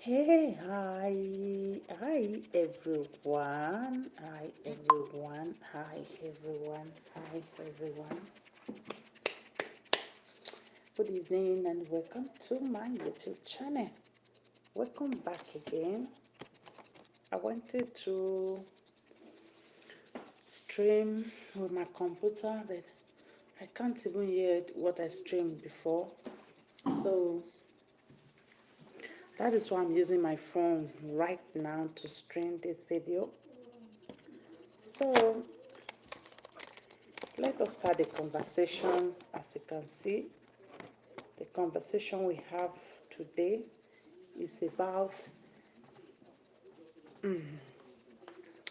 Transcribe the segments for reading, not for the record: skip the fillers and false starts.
Hey, hi everyone, hi everyone, hi everyone, hi everyone. Good evening and welcome to my YouTube channel. Welcome back again. I wanted to stream with my computer, but I can't even hear what I streamed before. So that is why I'm using my phone right now to stream this video. So let us start the conversation. As you can see, the conversation we have today is about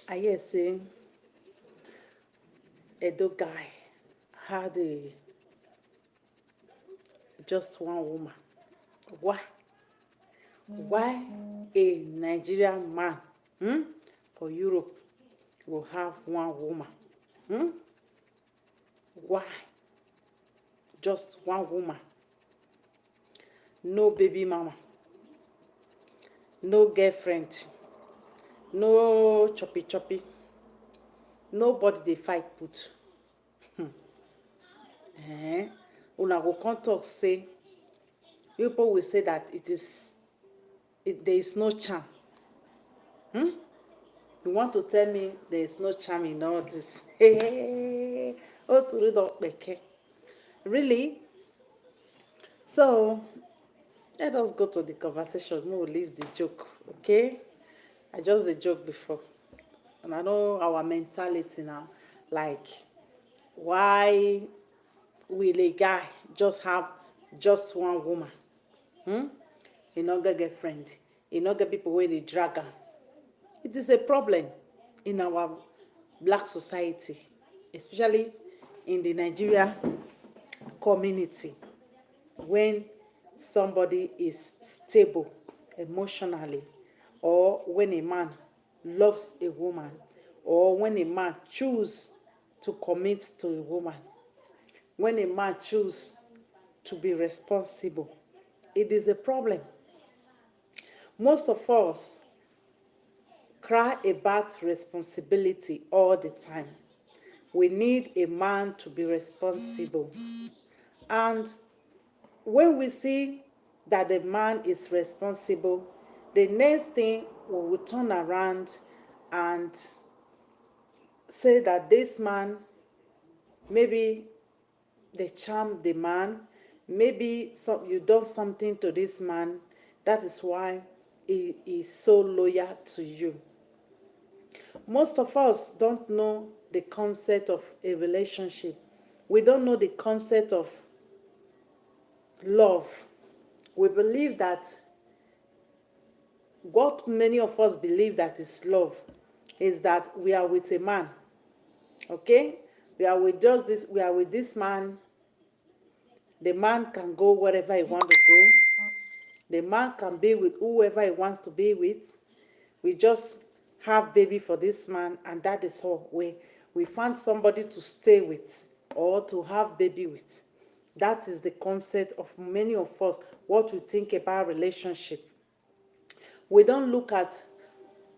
I hear saying Edo guy had just one woman. Why? Why a Nigerian man for Europe will have one woman? Hmm? Why? Just one woman. No baby mama. No girlfriend. No choppy choppy. Nobody they fight put. Eh? Una go come talk say people will say that there is no charm. You want to tell me there is no charm in all this? Oh, to read up really? So let us go to the conversation. We will leave the joke, okay? I just the joke before, and I know our mentality now. Like, why will a guy just have just one woman? He not get girlfriend. He not get people where they drag am. It is a problem in our black society, especially in the Nigeria community, when somebody is stable emotionally, or when a man loves a woman, or when a man choose to commit to a woman, when a man choose to be responsible. It is a problem. Most of us cry about responsibility all the time. We need a man to be responsible. And when we see that the man is responsible, the next thing we will turn around and say that this man, maybe they charm the man, maybe you done something to this man, that is why he is so loyal to you. Most of us don't know the concept of a relationship. We don't know the concept of love. We believe that what many of us believe that is love is that we are with a man, okay? We are with this man. The man can go wherever he wants to go. The man can be with whoever he wants to be with. We just have baby for this man, and that is all. We find somebody to stay with or to have baby with. That is the concept of many of us, what we think about relationship. We don't look at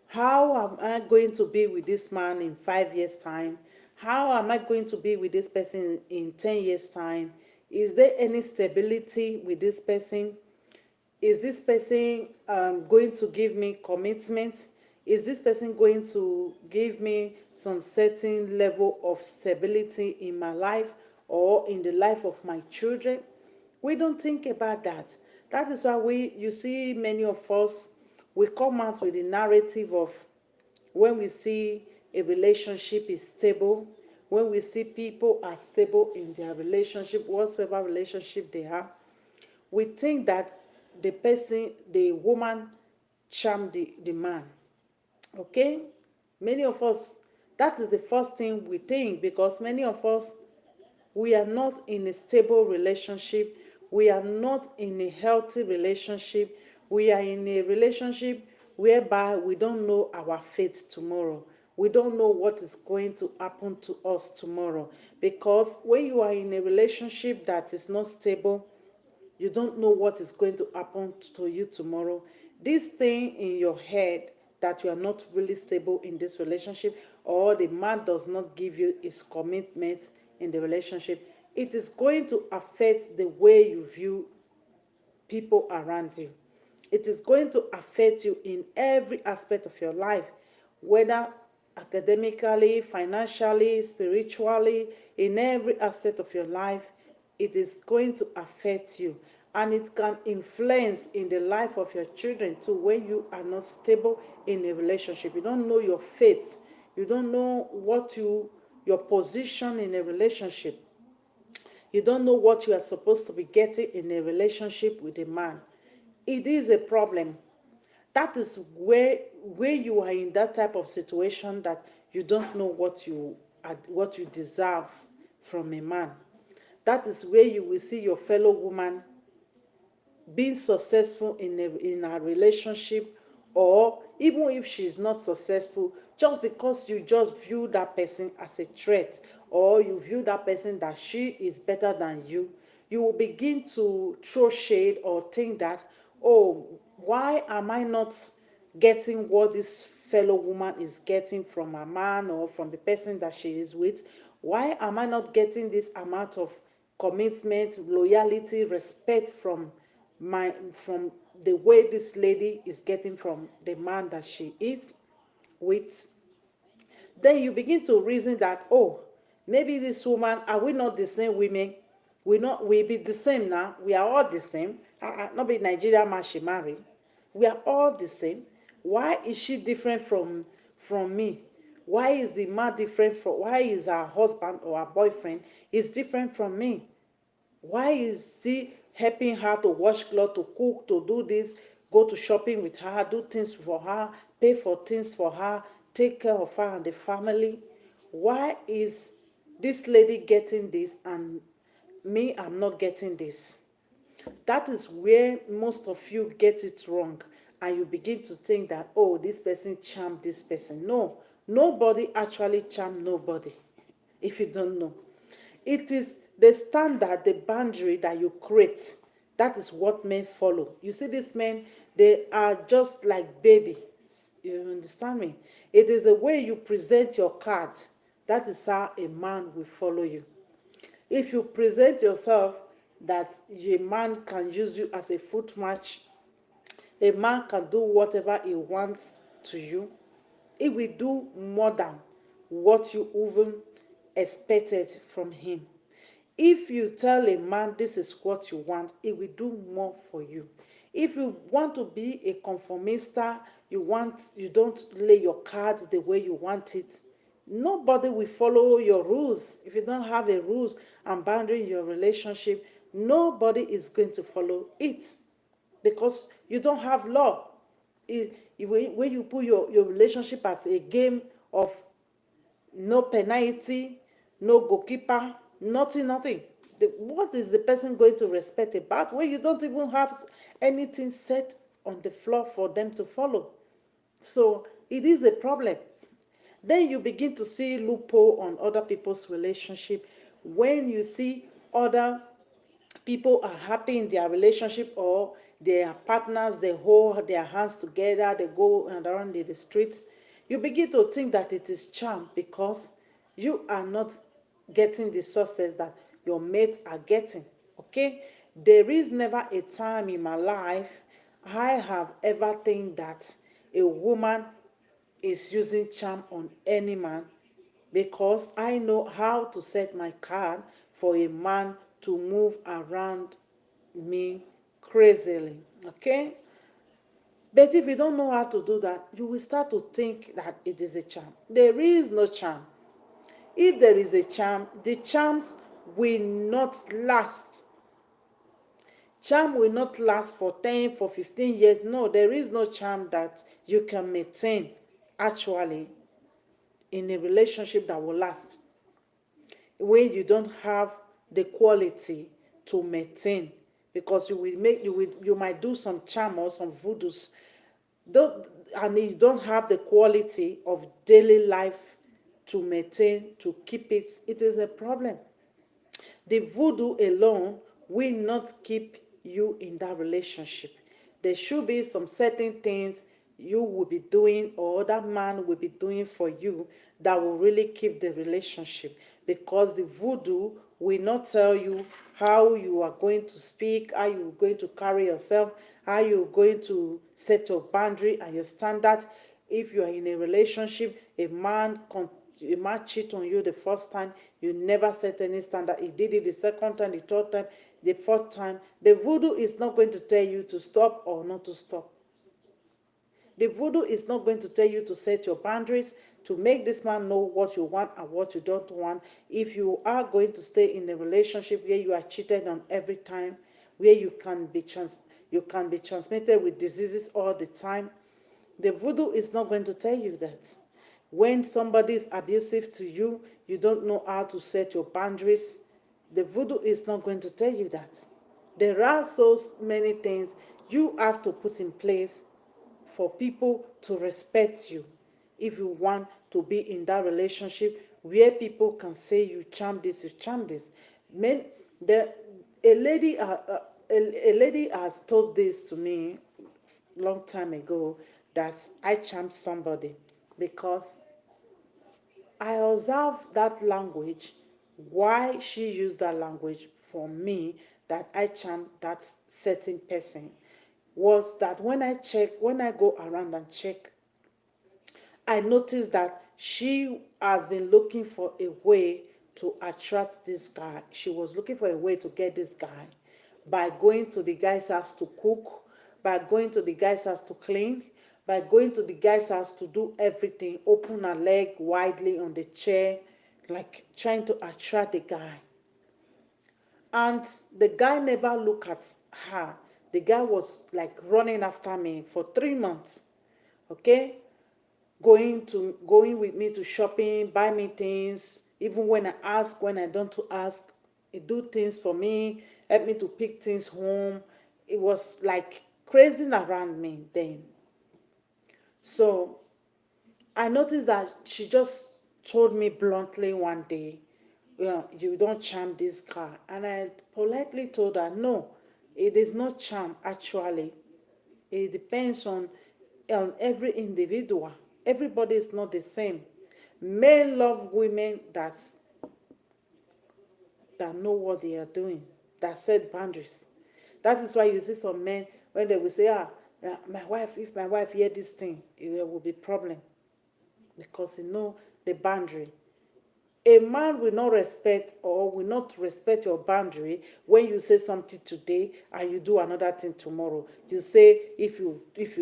how am I going to be with this man in 5 years' time? How am I going to be with this person in 10 years' time? Is there any stability with this person? Is this person going to give me commitment? Is this person going to give me some certain level of stability in my life or in the life of my children? We don't think about that. That is why you see many of us, we come out with the narrative of when we see a relationship is stable, when we see people are stable in their relationship, whatsoever relationship they have, we think that the woman charmed the man. Okay? Many of us, that is the first thing we think, because many of us, we are not in a stable relationship. We are not in a healthy relationship. We are in a relationship whereby we don't know our fate tomorrow. We don't know what is going to happen to us tomorrow. Because when you are in a relationship that is not stable, you don't know what is going to happen to you tomorrow. this thing in your head that you are not really stable in this relationship, or the man does not give you his commitment in the relationship, it is going to affect the way you view people around you. It is going to affect you in every aspect of your life, whether academically, financially, spiritually, in every aspect of your life. It is going to affect you, and it can influence in the life of your children too. When you are not stable in a relationship, you don't know your faith, you don't know your position in a relationship, you don't know what you are supposed to be getting in a relationship with a man. It is a problem. That is where you are in that type of situation, that you don't know what you deserve from a man. That is where you will see your fellow woman being successful in a relationship, or even if she's not successful, just because you just view that person as a threat, or you view that person that she is better than you will begin to throw shade or think that, oh, why am I not getting what this fellow woman is getting from a man or from the person that she is with? Why am I not getting this amount of commitment, loyalty, respect from the way this lady is getting from the man that she is with? Then you begin to reason that, oh, maybe this woman, are we not the same women? We be the same now. We are all the same. Not be Nigerian man she married. We are all the same. Why is she different from me? Why is the man different from? Why is her husband or her boyfriend is different from me? Why is he helping her to wash clothes, to cook, to do this, go to shopping with her, do things for her, pay for things for her, take care of her and the family? Why is this lady getting this and me, I'm not getting this? That is where most of you get it wrong, and you begin to think that, oh, this person charmed this person. No, nobody actually charmed nobody. If you don't know, it is the standard, the boundary that you create. That is what men follow. You see, these men, they are just like baby. You understand me? It is the way you present your card. That is how a man will follow you. If you present yourself that a man can use you as a foot match, a man can do whatever he wants to you, he will do more than what you even expected from him. If you tell a man this is what you want, he will do more for you. If you want to be a conformista, you don't lay your cards the way you want it, nobody will follow your rules. If you don't have a rules and boundary in your relationship, nobody is going to follow it, because you don't have law. When you put your relationship as a game of no penalty, no goalkeeper, nothing. What is the person going to respect about when you don't even have anything set on the floor for them to follow? So it is a problem. Then you begin to see loophole on other people's relationship. When you see other people are happy in their relationship, or their partners, they hold their hands together, they go around in the streets, you begin to think that it is charm, because you are not getting the success that your mates are getting. Okay, there is never a time in my life I have ever think that a woman is using charm on any man, because I know how to set my card for a man to move around me crazily. Okay? But if you don't know how to do that, you will start to think that it is a charm. There is no charm. If there is a charm, the charms will not last. Charm will not last for 10, for 15 years. No, there is no charm that you can maintain actually in a relationship that will last, when you don't have the quality to maintain. Because you might do some charm or some voodoos, and you don't have the quality of daily life to maintain, to keep it. It is a problem. The voodoo alone will not keep you in that relationship. there should be some certain things you will be doing or that man will be doing for you that will really keep the relationship, because the voodoo will not tell you how you are going to speak, how you are going to carry yourself, how you're going to set your boundary and your standard. If you are in a relationship, a man cheat on you the first time, you never set any standard. He did it the second time, the third time, the fourth time. The voodoo is not going to tell you to stop or not to stop. The voodoo is not going to tell you to set your boundaries, to make this man know what you want and what you don't want. If you are going to stay in a relationship where you are cheated on every time, where you can be transmitted with diseases all the time, the voodoo is not going to tell you that. When somebody is abusive to you, you don't know how to set your boundaries, the voodoo is not going to tell you that. There are so many things you have to put in place for people to respect you if you want to be in that relationship where people can say you charm this, you charm this. Men, a lady has told this to me long time ago, that I charmed somebody because I observed that language, why she used that language for me, that I charmed that certain person, was that when I go around and check, I noticed that she has been looking for a way to attract this guy. She was looking for a way to get this guy by going to the guy's house to cook, by going to the guy's house to clean, by going to the guy's house to do everything, open her leg widely on the chair, like trying to attract the guy. And the guy never looked at her. The guy was like running after me for 3 months. Okay? Going with me to shopping, buy me things. Even when I ask, when I don't ask, he do things for me, help me to pick things home. It was like crazy around me then. So I noticed that she just told me bluntly one day, you don't charm this guy. And I politely told her, no, it is not charm actually. It depends on every individual. Everybody is not the same. Men love women that know what they are doing, that set boundaries. That is why you see some men, when they will say, my wife, if my wife hear this thing, it will be problem, because you know the boundary. A man will not respect or will not respect your boundary when you say something today and you do another thing tomorrow. You say, if you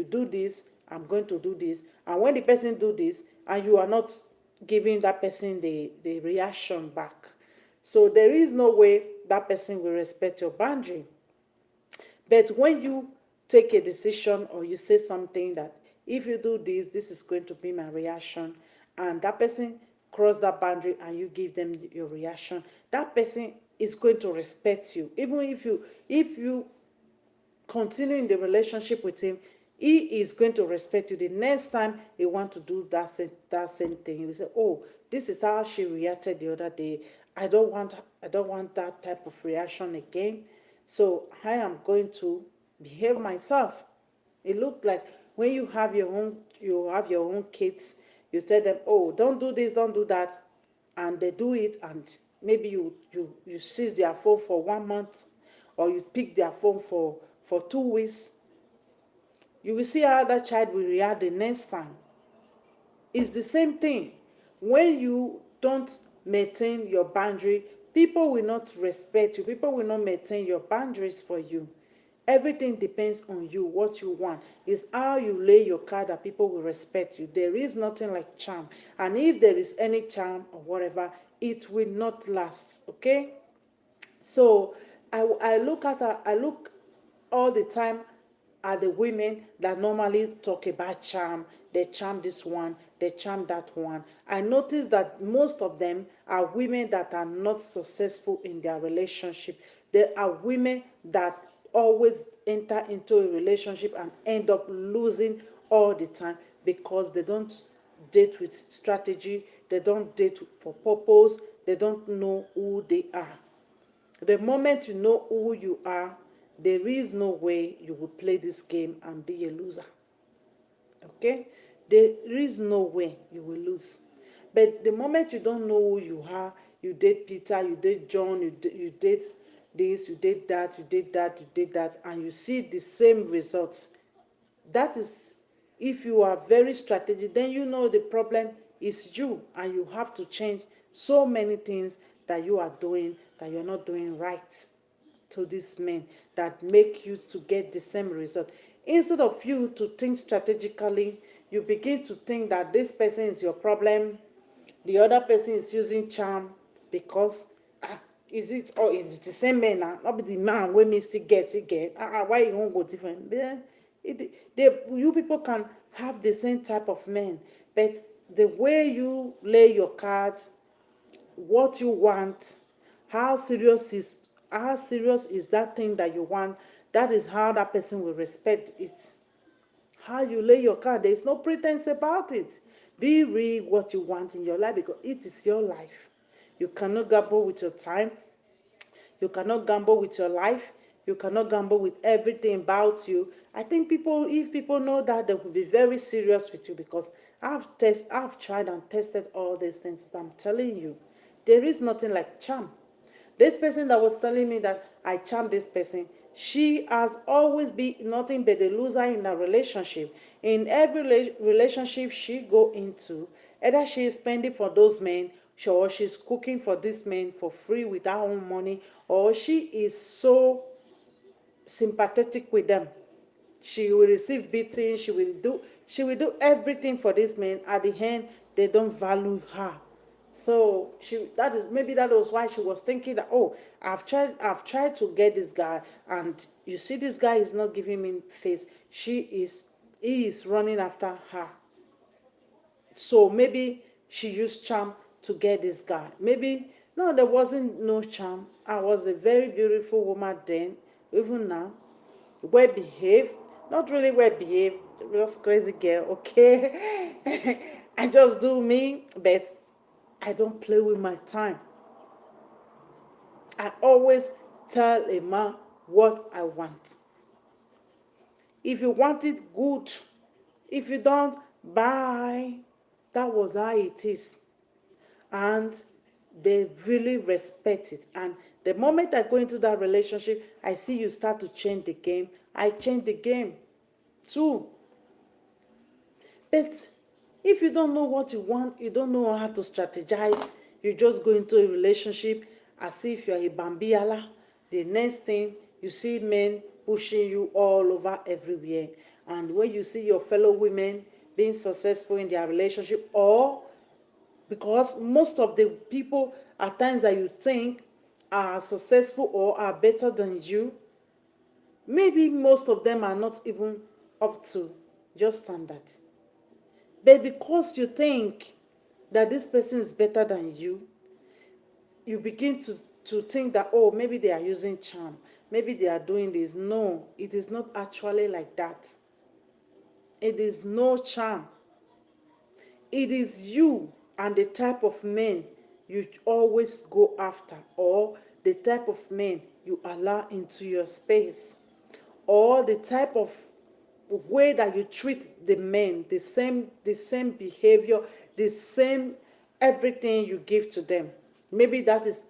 do this, I'm going to do this. And when the person do this and you are not giving that person the reaction back, so there is no way that person will respect your boundary. But when you take a decision or you say something that if you do this, this is going to be my reaction, and that person cross that boundary and you give them your reaction, that person is going to respect you. Even if you continue in the relationship with him, he is going to respect you. The next time he want to do that same thing, he will say, oh, this is how she reacted the other day. I don't want that type of reaction again. So I am going to behave myself. It looked like when you have your own kids, you tell them, oh, don't do this, don't do that, and they do it, and maybe you seize their phone for 1 month, or you pick their phone for 2 weeks. You will see how that child will react the next time. It's the same thing. When you don't maintain your boundary, people will not respect you. People will not maintain your boundaries for you. Everything depends on you, what you want. It's how you lay your card that people will respect you. There is nothing like charm. And if there is any charm or whatever, it will not last, okay? So I look all the time at the women that normally talk about charm. They charm this one, they charm that one. I notice that most of them are women that are not successful in their relationship. They are women that always enter into a relationship and end up losing all the time, because they don't date with strategy, they don't date for purpose, they don't know who they are. The moment you know who you are, there is no way you will play this game and be a loser. Okay? There is no way you will lose. But the moment you don't know who you are, you date Peter, you date John, you date this, you date that, you date that, you date that, and you see the same results. That is, if you are very strategic, then you know the problem is you, and you have to change so many things that you are doing that you're not doing right to these men that make you to get the same result. Instead of you to think strategically, you begin to think that this person is your problem, the other person is using charm because is it or it's the same man now, not be the man wey me still get why you won't go different. You people can have the same type of men, but the way you lay your cards, what you want, how serious is that thing that you want, that is how that person will respect it. How you lay your card, there is no pretense about it. Be real what you want in your life because it is your life. You cannot gamble with your time. You cannot gamble with your life. You cannot gamble with everything about you. I think if people know that, they will be very serious with you because I've tried and tested all these things that I'm telling you. There is nothing like charm. This person that was telling me that I charm this person, she has always been nothing but a loser in a relationship. In every relationship she go into, either she is spending for those men, or she's cooking for this man for free with her own money, or she is so sympathetic with them. She will receive beating, she will do everything for this man. At the end, they don't value her. So that was why she was thinking that, oh, I've tried to get this guy, and you see this guy is not giving me face. He is running after her. So maybe she used charm to get this guy. Maybe no, there wasn't no charm. I was a very beautiful woman then, even now, well behaved, not really well behaved, just crazy girl, okay? I just do me, but I don't play with my time. I always tell a man what I want. If you want it, good. If you don't, bye. That was how it is. And they really respect it. And the moment I go into that relationship, I see you start to change the game. I change the game too. But if you don't know what you want, you don't know how to strategize, you just go into a relationship as if you're a bambiala. The next thing, you see men pushing you all over everywhere. And when you see your fellow women being successful in their relationship, or because most of the people at times that you think are successful or are better than you, maybe most of them are not even up to your standard. But because you think that this person is better than you begin to think that, oh, maybe they are using charm. Maybe they are doing this. No, it is not actually like that. It is no charm. It is you and the type of men you always go after, or the type of men you allow into your space, or the type of way that you treat the men, the same behavior, the same everything you give to them. Maybe that is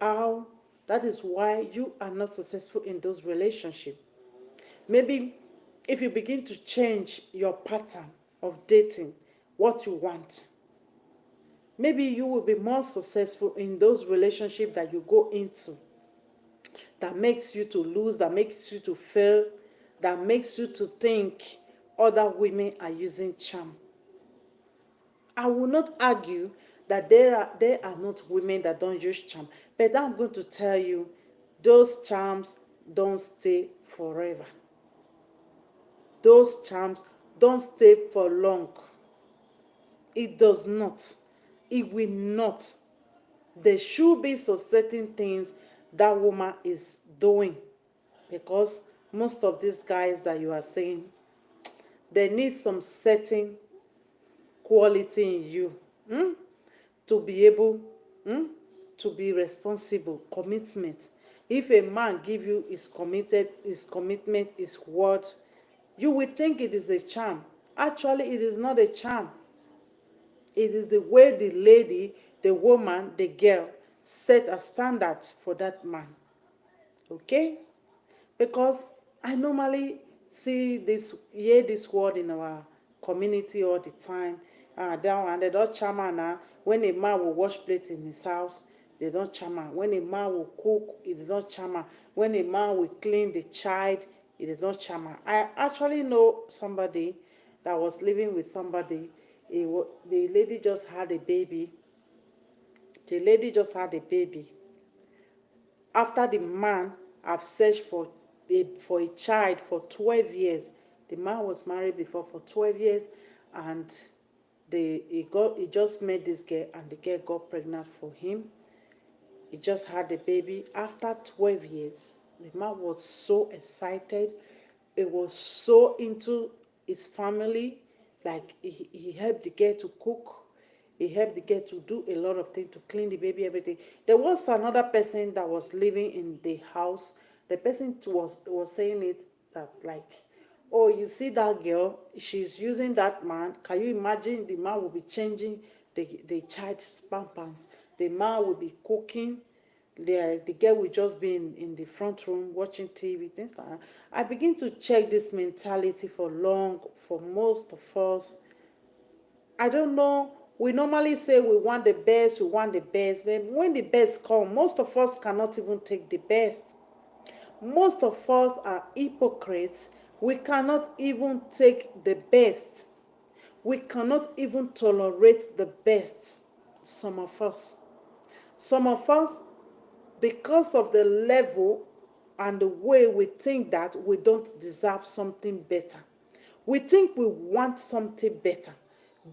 why you are not successful in those relationships. Maybe if you begin to change your pattern of dating, what you want, maybe you will be more successful in those relationships that you go into, that makes you to lose, that makes you to fail, that makes you to think other women are using charm. I will not argue that there are not women that don't use charm, but I'm going to tell you, those charms don't stay forever. Those charms don't stay for long. It does not. It will not. There should be some certain things that woman is doing, because most of these guys that you are saying, they need some certain quality in you, to be able, to be responsible, commitment. If a man give you his commitment, his word, you will think it is a charm. Actually, it is not a charm. It is the way the lady, the woman, the girl set a standard for that man. Okay? Because I normally hear this word in our community all the time. And they don't charm her now. When a man will wash plate in his house, they don't charm her. When a man will cook, they don't charm her. When a man will clean the child, they don't charm her. I actually know somebody that was living with somebody. The lady just had a baby. The lady just had a baby after the man have searched for a child for 12 years. The man was married before for 12 years, and he just met this girl, and the girl got pregnant for him. He just had the baby after 12 years. The man was so excited. He was so into his family. Like he helped the girl to cook. He helped the girl to do a lot of things, to clean the baby, everything. There was another person that was living in the house. The person was saying it that like, oh, you see that girl, she's using that man. Can you imagine the man will be changing the child's pampers? The man will be cooking. The girl will just be in the front room watching TV, things like that. I begin to check this mentality for most of us. I don't know. We normally say we want the best, we want the best. But when the best come, most of us cannot even take the best. Most of us are hypocrites. We cannot even take the best. We cannot even tolerate the best. Some of us. Some of us, because of the level and the way we think that we don't deserve something better. We think we want something better,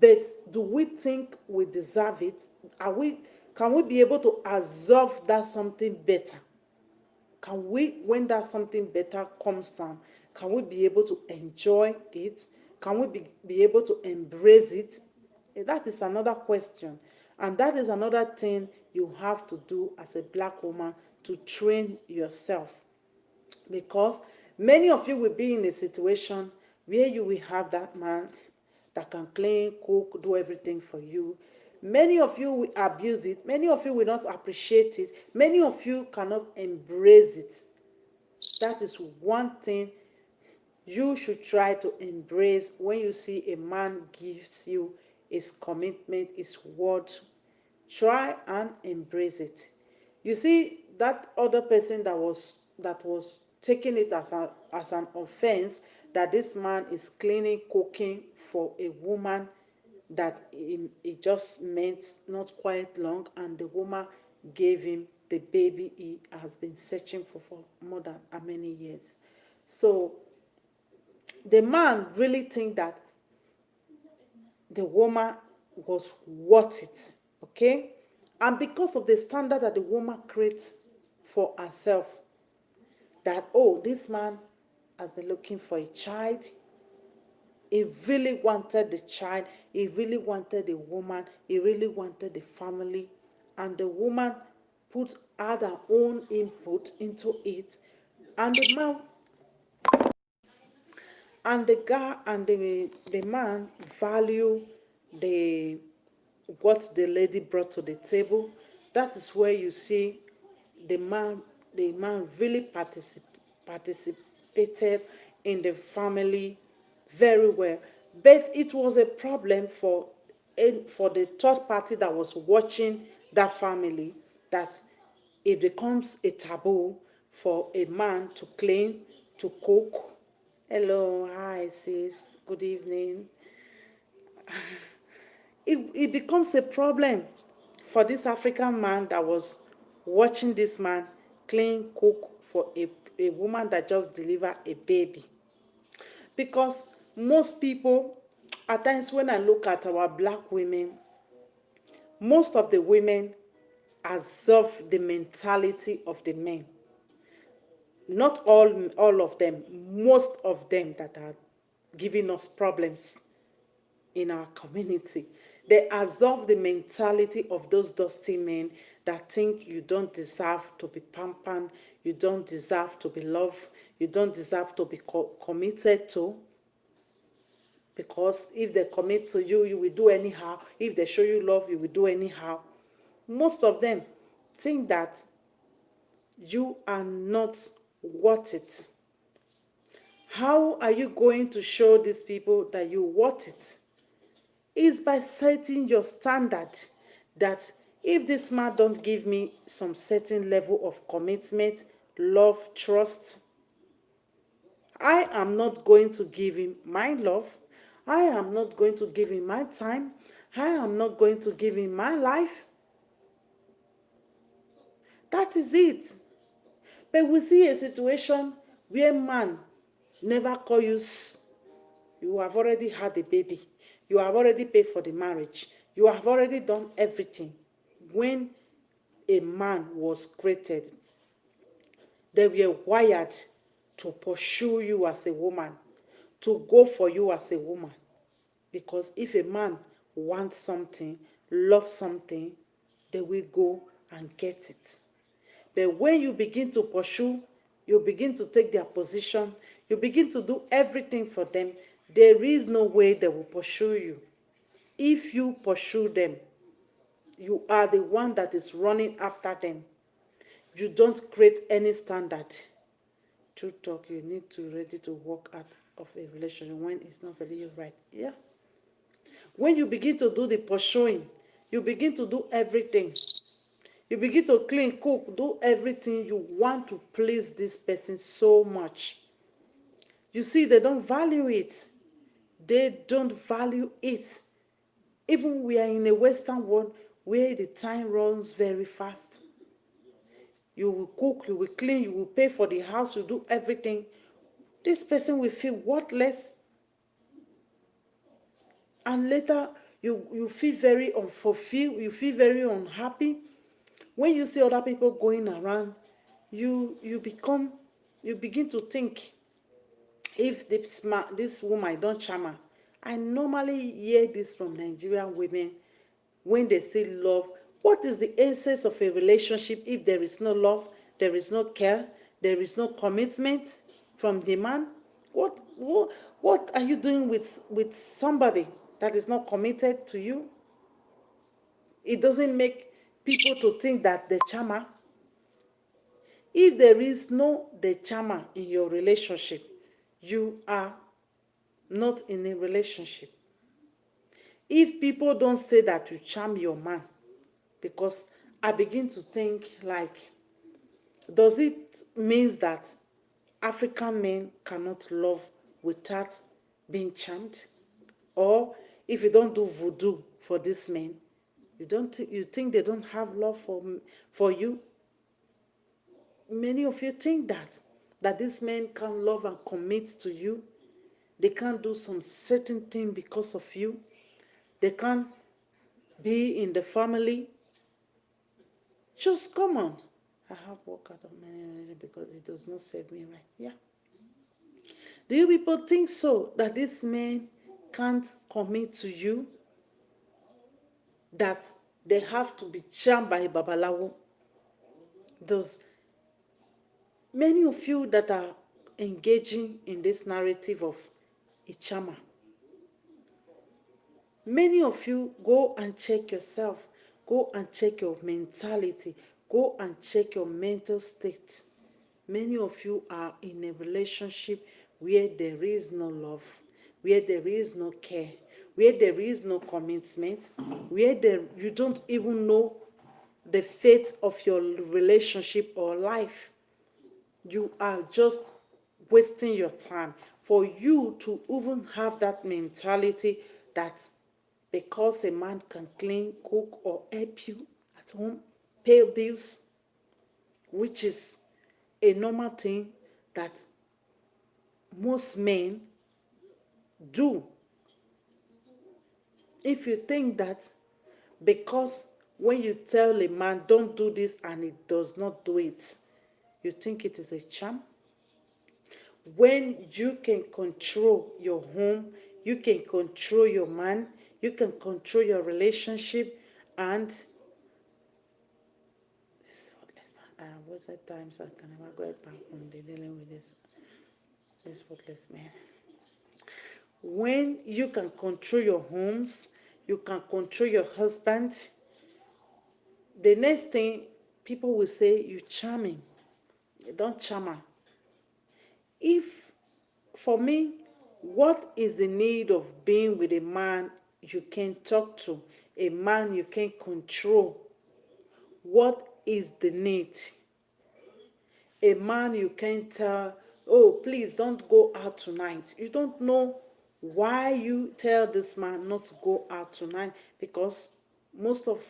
but do we think we deserve it? Can we be able to absorb that something better? Can we, when that something better comes down, can we be able to enjoy it? Can we be able to embrace it? That is another question. And that is another thing you have to do as a black woman, to train yourself. Because many of you will be in a situation where you will have that man that can clean, cook, do everything for you. Many of you will abuse it. Many of you will not appreciate it. Many of you cannot embrace it. That is one thing you should try to embrace when you see a man gives you his commitment, his word. Try and embrace it. You see, that other person that was taking it as an offense, that this man is cleaning, cooking for a woman that he just met not quite long, and the woman gave him the baby he has been searching for more than how many years. So the man really think that the woman was worth it, okay? And because of the standard that the woman creates for herself, that, oh, this man has been looking for a child. He really wanted the child. He really wanted the woman. He really wanted the family. And the woman had her own input into it. And the man value the what the lady brought to the table. That is where you see the man really participated in the family very well. But it was a problem for the third party that was watching that family, that it becomes a taboo for a man to clean, to cook. Hello, hi sis, good evening. It becomes a problem for this African man that was watching this man clean, cook for a woman that just delivered a baby. Because most people, at times when I look at our black women, most of the women absorb the mentality of the men. Not all of them, most of them that are giving us problems in our community. They absorb the mentality of those dusty men that think you don't deserve to be pampered, you don't deserve to be loved, you don't deserve to be committed to. Because if they commit to you, you will do anyhow. If they show you love, you will do anyhow. Most of them think that you are not worth it. How are you going to show these people that you worth it? Is by setting your standard that if this man don't give me some certain level of commitment, love, trust, I am not going to give him my love. I am not going to give him my time. I am not going to give him my life. That is it. But we see a situation where man never call you. You have already had a baby. You have already paid for the marriage. You have already done everything. When a man was created, they were wired to pursue you as a woman, to go for you as a woman. Because if a man wants something, loves something, they will go and get it. But when you begin to pursue, you begin to take their position, you begin to do everything for them, there is no way they will pursue you. If you pursue them, you are the one that is running after them. You don't create any standard. True talk, you need to ready to walk out of a relationship when it's not really right. Yeah. When you begin to do the pursuing, you begin to do everything. You begin to clean, cook, do everything. You want to please this person so much. You see, they don't value it. They don't value it. Even we are in a Western world where the time runs very fast. You will cook, you will clean, you will pay for the house, you do everything. This person will feel worthless. And later, you feel very unfulfilled, you feel very unhappy. When you see other people going around, you begin to think, if this woman don't charm her. I normally hear this from Nigerian women when they say love. What is the essence of a relationship if there is no love, there is no care, there is no commitment from the man? What are you doing with somebody that is not committed to you? It doesn't make people to think that the charmer. If there is no the charmer in your relationship, you are not in a relationship. If people don't say that you charm your man, because I begin to think like, does it mean that African men cannot love without being charmed? Or if you don't do voodoo for these men, you think they don't have love for you? Many of you think that these men can love and commit to you. They can't do some certain thing because of you. They can't be in the family. Just come on. I have worked out of many because it does not serve me right. Yeah. Do you people think so, that this man can't commit to you? That they have to be charmed by Babalawo? Those many of you that are engaging in this narrative of a charmer, many of you, go and check yourself. Go and check your mentality. Go and check your mental state. Many of you are in a relationship where there is no love, where there is no care, where there is no commitment, where you don't even know the fate of your relationship or life. You are just wasting your time. For you to even have that mentality that because a man can clean, cook, or help you at home, pay bills, which is a normal thing that most men do. If you think that because when you tell a man don't do this and he does not do it, you think it is a charm? When you can control your home, you can control your man, you can control your relationship, and wasted times I can never go back home. They're dealing with this worthless man. When you can control your homes, you can control your husband, the next thing people will say, you charming. You don't charm her. If, for me, what is the need of being with a man you can talk to, a man you can control? What is the need? A man you can tell, oh, please don't go out tonight. You don't know why you tell this man not to go out tonight, because most of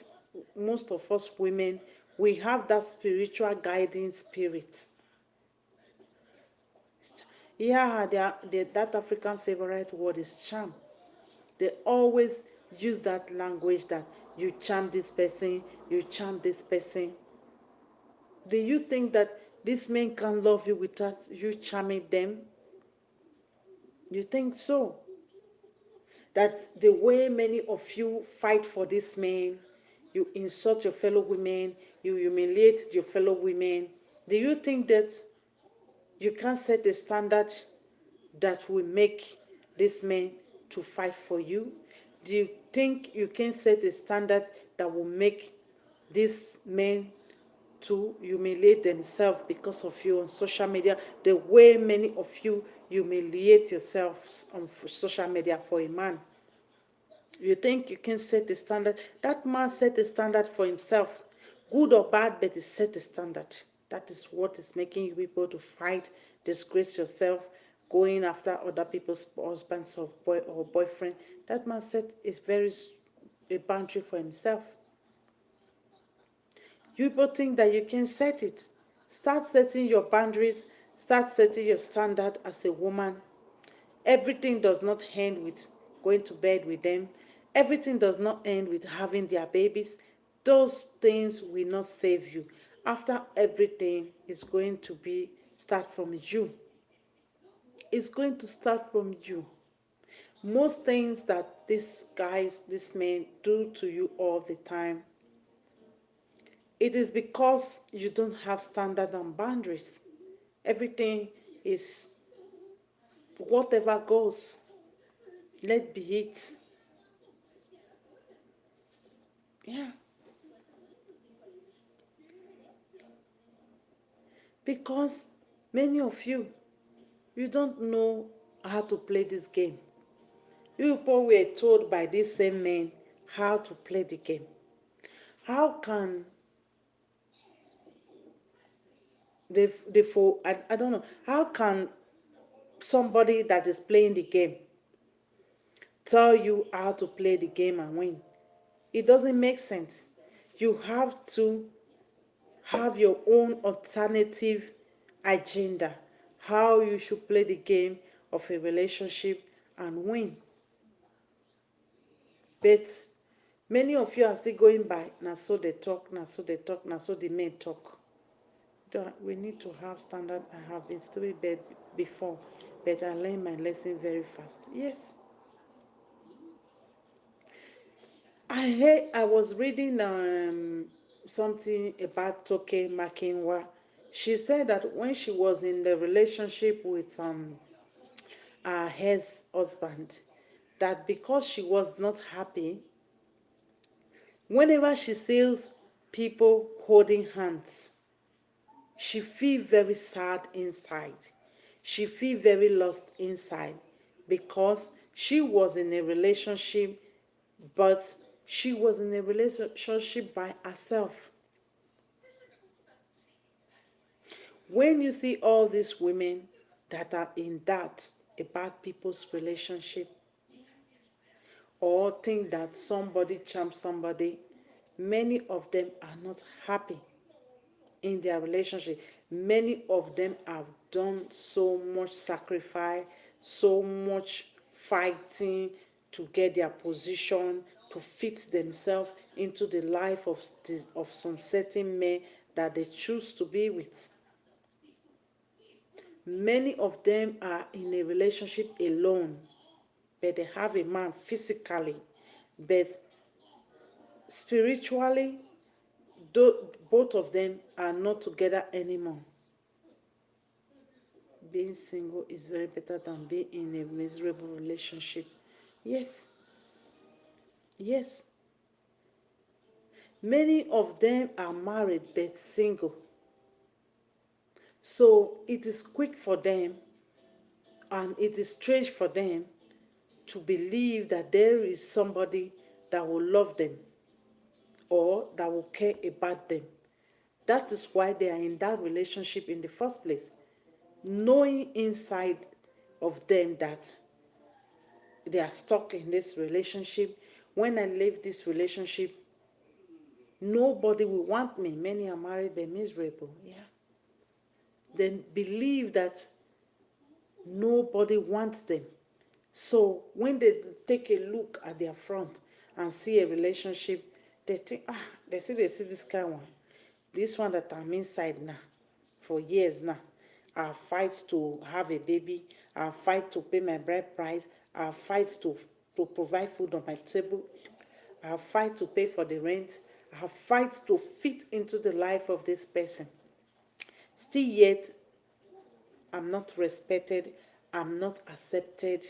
us women, we have that spiritual guiding spirit. Yeah, that African favorite word is charm. They always use that language that you charm this person, you charm this person. Do you think that these men can love you without you charming them? You think so? That's the way many of you fight for this man. You insult your fellow women, you humiliate your fellow women. Do you think that you can set a standard that will make this man to fight for you? Do you think you can set a standard that will make this men to humiliate themselves because of you on social media, the way many of you humiliate yourselves on social media for a man? You think you can set a standard? That man set a standard for himself, good or bad, but he set a standard. That is what is making you people to fight, disgrace yourself, going after other people's husbands or boyfriend. That man set a boundary for himself. You people think that you can set it. Start setting your boundaries. Start setting your standard as a woman. Everything does not end with going to bed with them. Everything does not end with having their babies. Those things will not save you. After everything is going to start from you. It's going to start from you. Most things that these men do to you all the time, it is because you don't have standard and boundaries. Everything is whatever goes. Let be it. Yeah. Because many of you don't know how to play this game. You people were told by these same men how to play the game. How can I don't know, how can somebody that is playing the game tell you how to play the game and win? It doesn't make sense. You have to have your own alternative agenda, how you should play the game of a relationship and win. But many of you are still going by, now so they talk, now so they talk, now so the men talk. We need to have standard. I have been stupid before, but I learned my lesson very fast. Yes. I was reading something about Toke Makinwa. She said that when she was in the relationship with her husband, that because she was not happy, whenever she sees people holding hands, she feels very sad inside. She feels very lost inside, because she was in a relationship, but she was in a relationship by herself. When you see all these women that are in doubt about people's relationship, or think that somebody charms somebody, many of them are not happy in their relationship. Many of them have done so much sacrifice, so much fighting to get their position, to fit themselves into the life of some certain men that they choose to be with. Many of them are in a relationship alone, but they have a man physically, but spiritually, both of them are not together anymore. Being single is very better than being in a miserable relationship. Yes. Yes. Many of them are married but single. So it is quick for them and it is strange for them to believe that there is somebody that will love them or that will care about them. That is why they are in that relationship in the first place, knowing inside of them that they are stuck in this relationship. When I leave this relationship, nobody will want me. Many are married, they're miserable. Yeah. Then believe that nobody wants them. So when they take a look at their front and see a relationship, they think, they see this kind of one. This one that I'm inside now for years now. I'll fight to have a baby. I'll fight to pay my bride price. I'll fight to provide food on my table. I'll fight to pay for the rent. I'll fight to fit into the life of this person. Still yet, I'm not respected. I'm not accepted.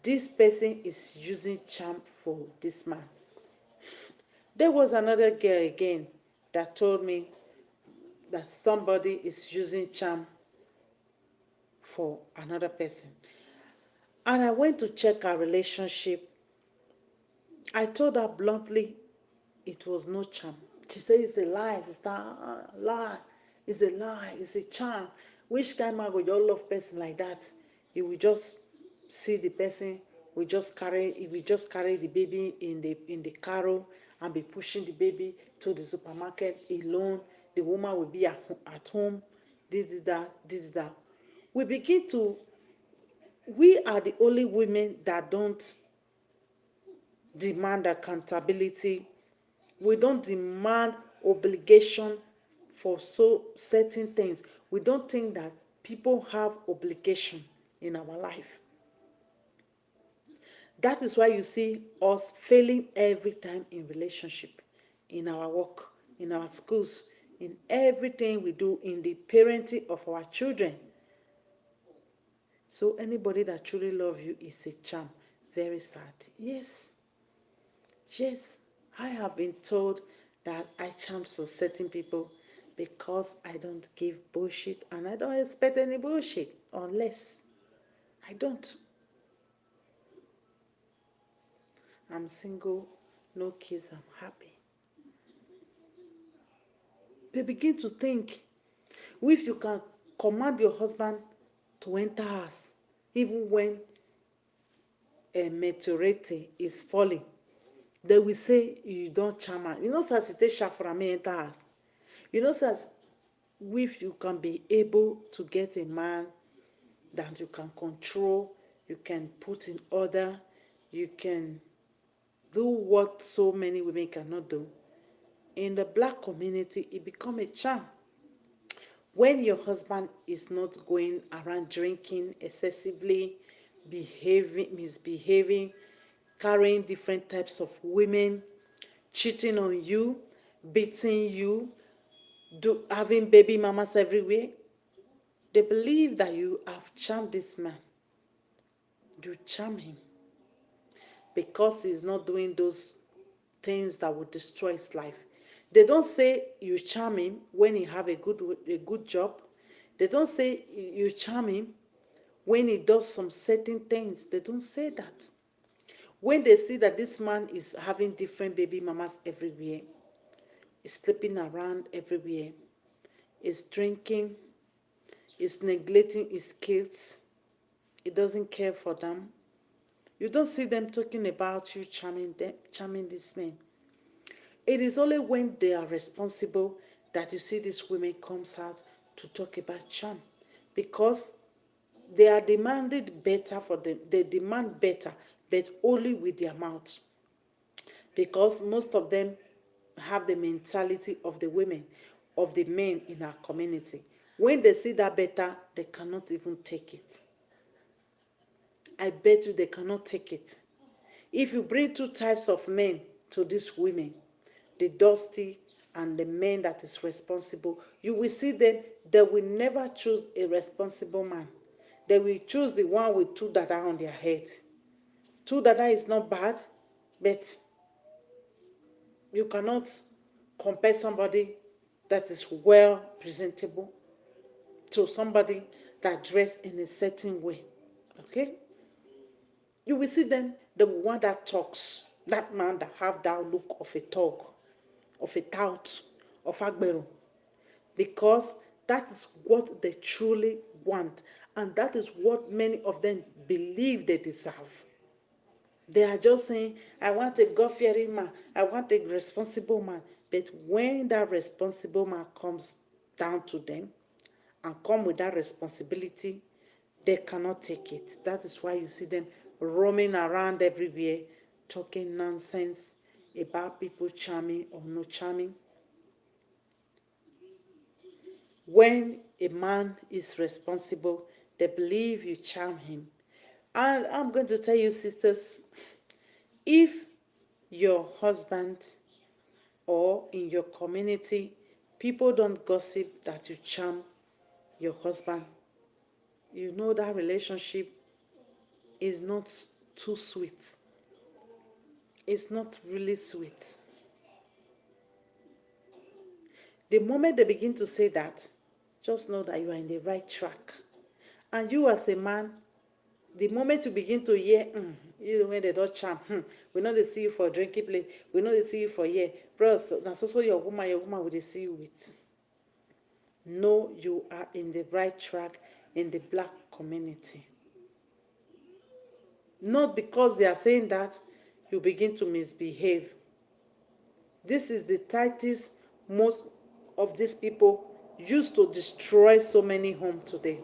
This person is using charm for this man. There was another girl again that told me that somebody is using charm for another person. And I went to check our relationship. I told her bluntly it was no charm. She said it's a lie, sister. Lie. It's a lie. It's a charm. Which kind man would you love person like that? You will just see the person. We just carry the baby in the carro and be pushing the baby to the supermarket alone. The woman will be at home. This is that. We are the only women that don't demand accountability. We don't demand obligation for certain things. We don't think that people have obligation in our life. That is why you see us failing every time in relationship, in our work, in our schools, in everything we do, in the parenting of our children. So anybody that truly loves you is a charm. Very sad. Yes. Yes. I have been told that I charm so certain people because I don't give bullshit and I don't expect any bullshit unless I don't. I'm single, no kids, I'm happy. They begin to think, if you can command your husband to enter house, even when a meteorite is falling, they will say you don't charm her. You know, as it takes for me enter house. You know, as if you can be able to get a man that you can control, you can put in order, you can do what so many women cannot do. In the black community, it becomes a charm. When your husband is not going around drinking excessively, misbehaving, carrying different types of women, cheating on you, beating you, having baby mamas everywhere, they believe that you have charmed this man. You charm him because he's not doing those things that would destroy his life. They don't say you charm him when he have a good job. They don't say you charm him when he does some certain things. They don't say that. When they see that this man is having different baby mamas everywhere, is sleeping around everywhere, is drinking, is neglecting his kids, he doesn't care for them. You don't see them talking about you charming this man. It is only when they are responsible that you see these women comes out to talk about charm, because they are demanded better for them. They demand better, but only with their mouth, because most of them have the mentality of the women, of the men in our community. When they see that better, they cannot even take it. I bet you they cannot take it. If you bring two types of men to these women, the dusty and the men that is responsible. You will see them, they will never choose a responsible man. They will choose the one with two dada on their head. Two dada is not bad, but you cannot compare somebody that is well presentable to somebody that dress in a certain way. Okay? You will see them, the one that talks, that man that have that look of a talk, of a tout, of agbero. Because that is what they truly want. And that is what many of them believe they deserve. They are just saying, I want a God-fearing man. I want a responsible man. But when that responsible man comes down to them and come with that responsibility, they cannot take it. That is why you see them roaming around everywhere, talking nonsense about people charming or no charming. When a man is responsible, they believe you charm him. And I'm going to tell you, sisters, if your husband or in your community, people don't gossip that you charm your husband, you know that relationship is not too sweet. It's not really sweet. The moment they begin to say that, just know that you are in the right track. And you as a man, the moment you begin to hear, you when they don't charm, we know they see you for drinking place, we know they see you for here, bros, that's also your woman will they see you with. Know you are in the right track in the black community. Not because they are saying that, you begin to misbehave. This is the tactics most of these people used to destroy so many homes today.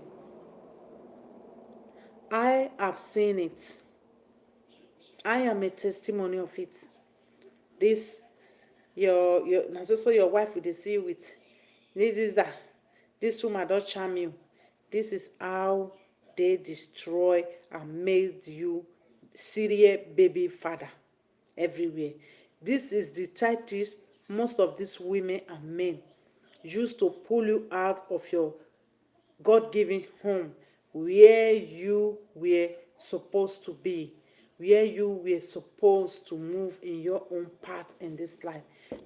I have seen it. I am a testimony of it. This your also your wife will see you with. This is that this woman don't charm you. This is how they destroy and made you serial baby father everywhere. This is the tactics most of these women and men used to pull you out of your God-given home where you were supposed to be, where you were supposed to move in your own path in this life.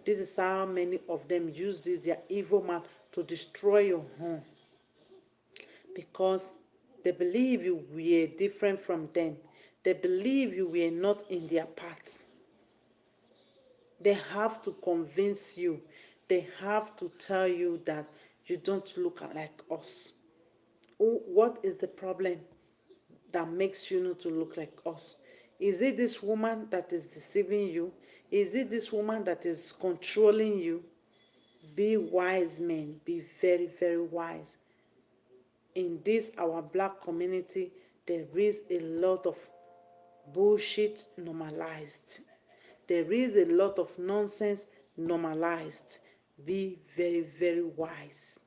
This is how many of them use this, their evil man, to destroy your home. Because they believe you were different from them. They believe you were not in their paths. They have to convince you. They have to tell you that you don't look like us. What is the problem that makes you not to look like us? Is it this woman that is deceiving you? Is it this woman that is controlling you? Be wise, men. Be very, very wise. In this, our black community, there is a lot of bullshit normalized. There is a lot of nonsense normalized. Be very, very wise.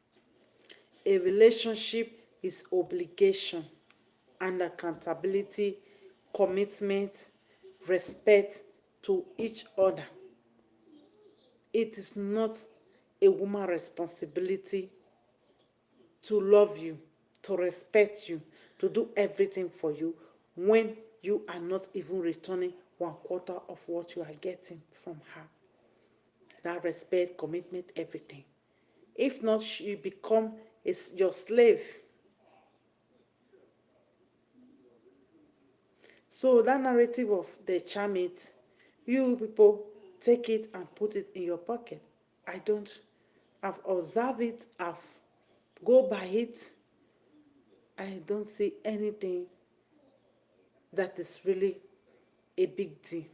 A relationship is obligation and accountability, commitment, respect to each other. It is not a woman's responsibility to love you, to respect you, to do everything for you when you are not even returning 1/4 of what you are getting from her. That respect, commitment, everything. If not, she become your slave. So that narrative of the charm it, you people take it and put it in your pocket. I don't. I've observed it. I've go by it. I don't see anything that is really a big deal.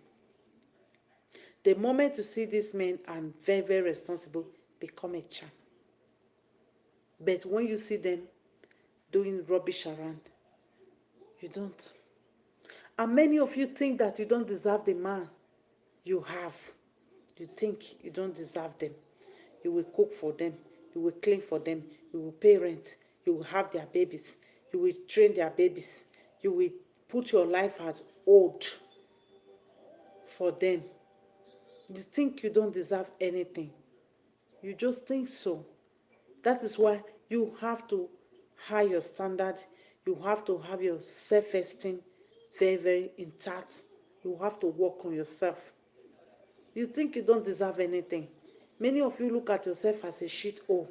The moment you see these men and very, very responsible, become a charm. But when you see them doing rubbish around, you don't. And many of you think that you don't deserve the man you have. You think you don't deserve them. You will cook for them. You will clean for them. You will pay rent. You will have their babies. You will train their babies. You will put your life at hold for them. You think you don't deserve anything. You just think so. That is why you have to high your standard. You have to have your self-esteem very, very intact. You have to work on yourself. You think you don't deserve anything. Many of you look at yourself as a shit hole.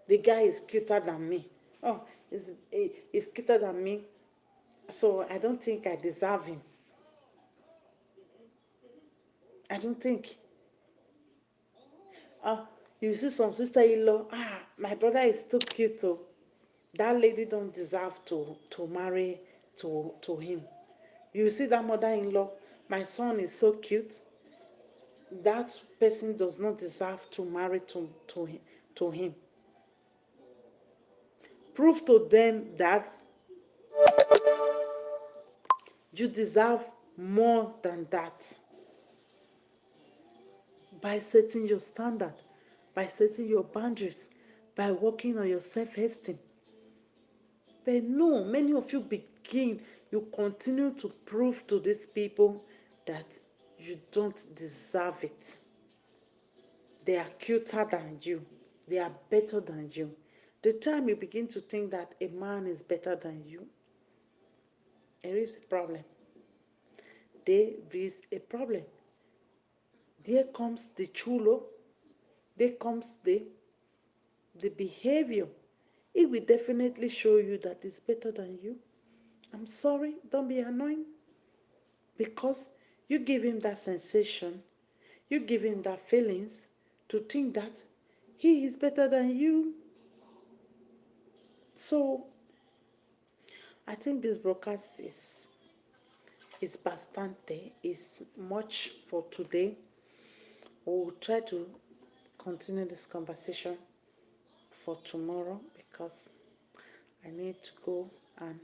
The guy is cuter than me. Oh, he's cuter than me. So I don't think I deserve him. I don't think. You see some sister-in-law, my brother is too cute too. That lady don't deserve to marry to him. You see that mother-in-law, my son is so cute. That person does not deserve to marry to him. Prove to them that you deserve more than that by setting your standard, by setting your boundaries, by working on your self-esteem. But no, many of you continue to prove to these people that you don't deserve it. They are cuter than you. They are better than you. The time you begin to think that a man is better than you, there is a problem. There is a problem. There comes the chulo. There comes the behavior. It will definitely show you that it's better than you. I'm sorry, don't be annoying. Because you give him that sensation, you give him that feelings to think that he is better than you. So I think this broadcast is bastante, is much for today. We'll try to continue this conversation for tomorrow because I need to go and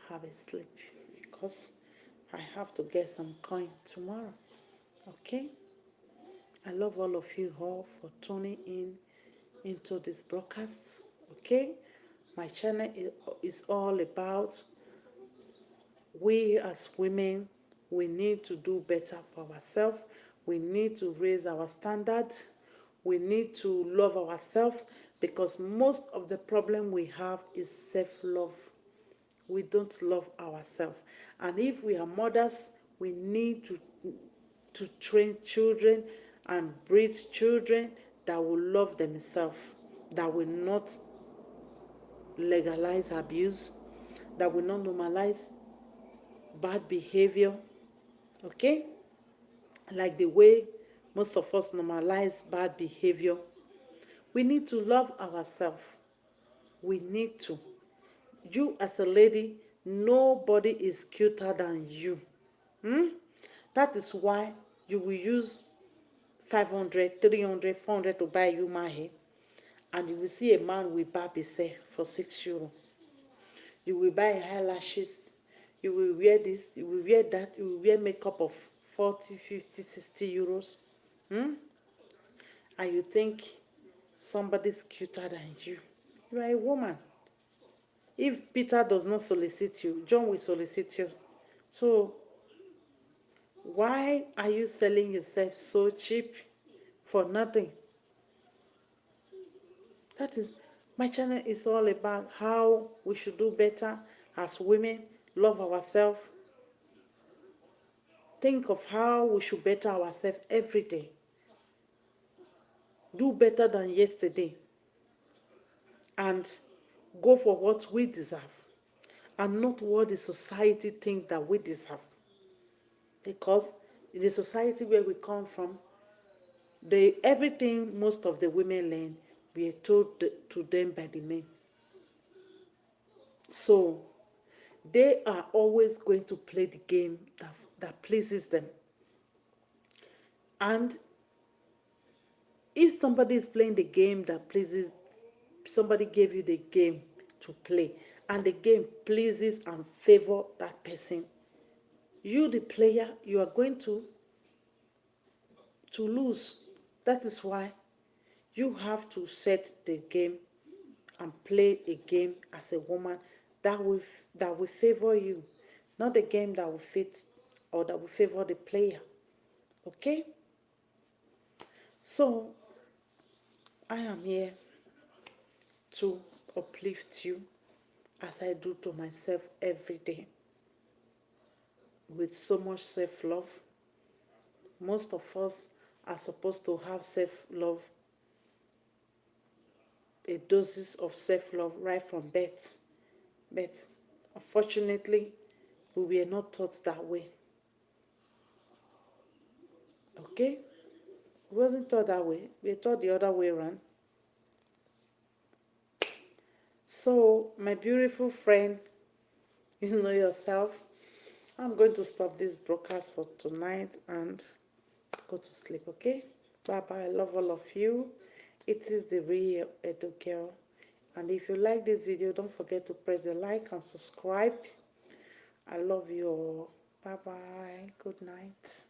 have a sleep because I have to get some coin tomorrow. Okay? I love all of you all for tuning in into this broadcast. Okay? My channel is all about we as women, we need to do better for ourselves. We need to raise our standards. We need to love ourselves because most of the problem we have is self-love. We don't love ourselves. And if we are mothers, we need to train children and breed children that will love themselves, that will not legalize abuse, that will not normalize bad behavior, okay? Like the way most of us normalize bad behavior. We need to love ourselves. We need to. You as a lady, nobody is cuter than you. That is why you will use 500, 300, 400 to buy you my hair. And you will see a man with Barbie say for €6. You will buy eyelashes. You will wear this, you will wear that, you will wear makeup of 40, 50, 60 euros. And you think somebody's cuter than you. You are a woman. If Peter does not solicit you, John will solicit you. So why are you selling yourself so cheap for nothing? That is, my channel is all about how we should do better as women, love ourselves. Think of how we should better ourselves every day. Do better than yesterday. And go for what we deserve. And not what the society thinks that we deserve. Because in the society where we come from, everything most of the women learn, we are told to them by the men. So they are always going to play the game that pleases them. And if somebody is playing the game that pleases, somebody gave you the game to play, and the game pleases and favor that person, you, the player, you are going to lose. That is why you have to set the game and play a game as a woman that will favor you, not the game that will fit or that will favor the player. Okay? So I am here to uplift you as I do to myself every day with so much self-love. Most of us are supposed to have self-love, a doses of self-love right from birth. But unfortunately, we were not taught that way. Okay? We wasn't taught that way. We were taught the other way around. So, my beautiful friend, you know yourself, I'm going to stop this broadcast for tonight and go to sleep, okay? Bye-bye. I love all of you. It is the real Edo Girl. And if you like this video, don't forget to press the like and subscribe. I love you all. Bye-bye. Good night.